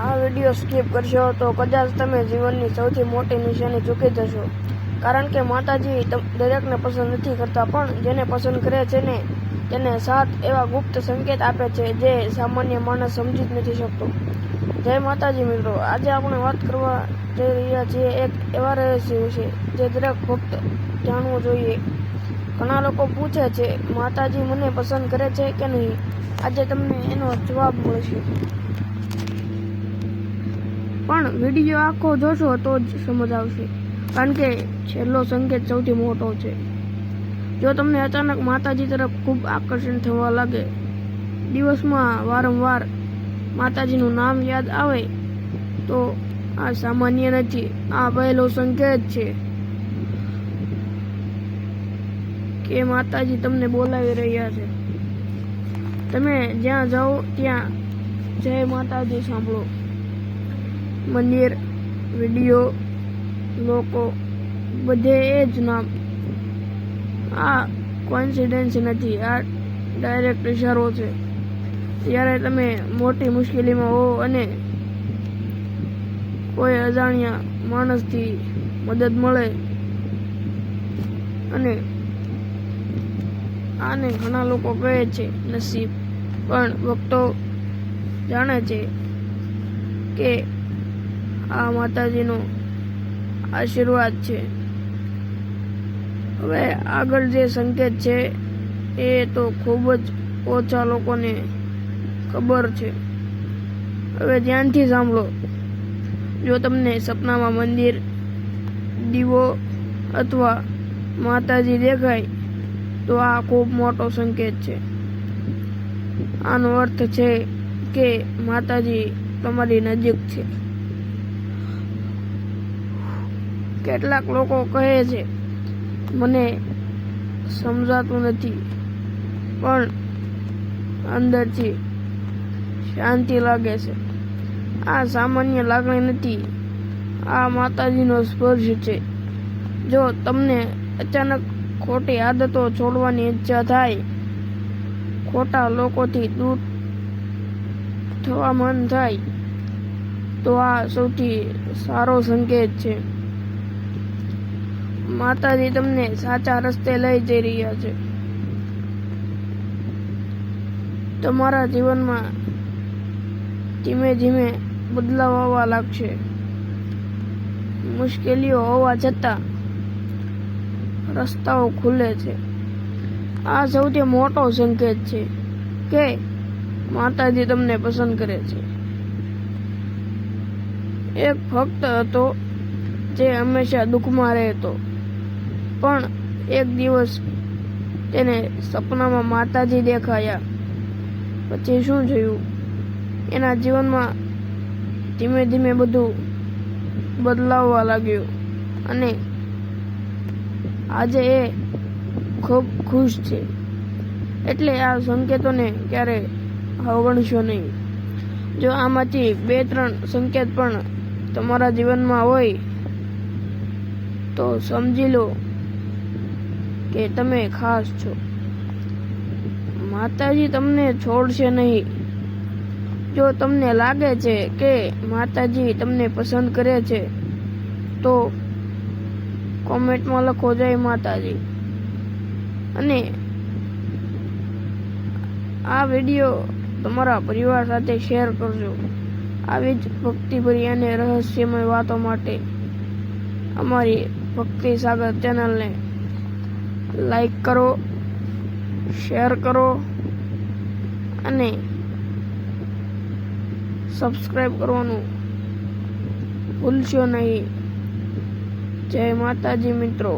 આ video skip કરશો તો કદાચ તમે જીવનની સૌથી મોટી નિશાની ચૂકી જશો, કારણ કે માતાજી દરેકને પસંદ નથી કરતા, પણ જેને પસંદ કરે છે ને તેને 7 એવા ગુપ્ત સંકેત આપે છે જે સામાન્ય માણસ સમજી જ નથી શકતો. જય માતાજી મિત્રો, આજે આપણે વાત કરવા જઈ રહ્યા છીએ એક એવા રહસ્ય વિશે જે દરેક ભક્ત જાણવું જોઈએ. ઘણા લોકો પૂછે છે, માતાજી મને પસંદ કરે છે કે નહીં? આજે તમને એનો જવાબ મળશે, પણ વિડીયો આખો જોશો તો જ સમજ આવશે, કારણ કે છેલ્લો સંકેત સૌથી મોટો છે. જો તમને અચાનક માતાજી તરફ ખૂબ આકર્ષણ થવા લાગે, દિવસમાં વારંવાર માતાજીનું નામ યાદ આવે, તો આ સામાન્ય નથી. આ પહેલો સંકેત છે કે માતાજી તમને બોલાવી રહ્યા છે. તમે જ્યાં જાઓ ત્યાં જય માતાજી સાંભળો. મંદિર, વિડીયો, લોકો, બધે એ જ નામ. આ કોઇન્સિડન્સ નથી, આ ડાયરેક્ટ ઇશારો છે. જ્યારે તમે મોટી મુશ્કેલીમાં હો અને કોઈ અજાણ્યા માણસથી મદદ મળે, અને આને ઘણા લોકો કહે છે નસીબ, પણ ભક્તો જાણે છે કે આ માતાજીનો આશીર્વાદ છે. હવે આગળ જે સંકેત છે એ તો ખૂબ જ ઓછા લોકોને ખબર છે. હવે ધ્યાનથી સાંભળો. જો તમને સપનામાં મંદિર, દીવો અથવા માતાજી દેખાય, તો આ ખૂબ મોટો સંકેત છે. આનો અર્થ છે કે માતાજી તમારી નજીક છે. કેટલાક લોકો કહે છે, મને સમજાતું નથી, પણ અંદરથી શાંતિ લાગે છે. આ સામાન્ય લાગણી નથી, આ માતાજીનો સ્પર્શ છે. જો તમને અચાનક ખોટી આદતો છોડવાની ઈચ્છા થાય, ખોટા લોકોથી દૂર થવા મન થાય, તો આ સૌથી સારો સંકેત છે. માતાજી તમને સાચા રસ્તે લઈ જઈ રહ્યા છે. તમારા જીવનમાં ધીમે ધીમે બદલાવ આવવા લાગશે. મુશ્કેલીઓ હોવા છતાં રસ્તાઓ ખુલે છે. આ સૌથી મોટો સંકેત છે કે માતાજી તમને પસંદ કરે છે. એક ભક્ત હતો જે હંમેશા દુઃખમાં રહેતો, પણ એક દિવસ તેને સપનામાં માતાજી દેખાયા. પછી શું થયું? એના જીવનમાં ધીમે ધીમે બધું બદલાવવા લાગ્યું, અને આજે એ ખૂબ ખુશ છે. એટલે આ સંકેતોને ક્યારે અવગણશો નહીં. જો આમાંથી 2-3 સંકેત પણ તમારા જીવનમાં હોય, તો સમજી લો કે તમે ખાસ છો. માતાજી તમને છોડશે નહીં. જો તમને લાગે છે કે માતાજી તમને પસંદ કરે છે, તો કોમેન્ટમાં લખો જય માતાજી. અને આ વિડીયો તમારા પરિવાર સાથે શેર કરજો. આવી જ ભક્તિભરી અને રહસ્યમય વાતો માટે અમારી ભક્તિ સાગર ચેનલને લાઈક કરો, શેર કરો અને સબસ્ક્રાઈબ કરવાનું ભૂલશો નહીં. જય માતાજી મિત્રો.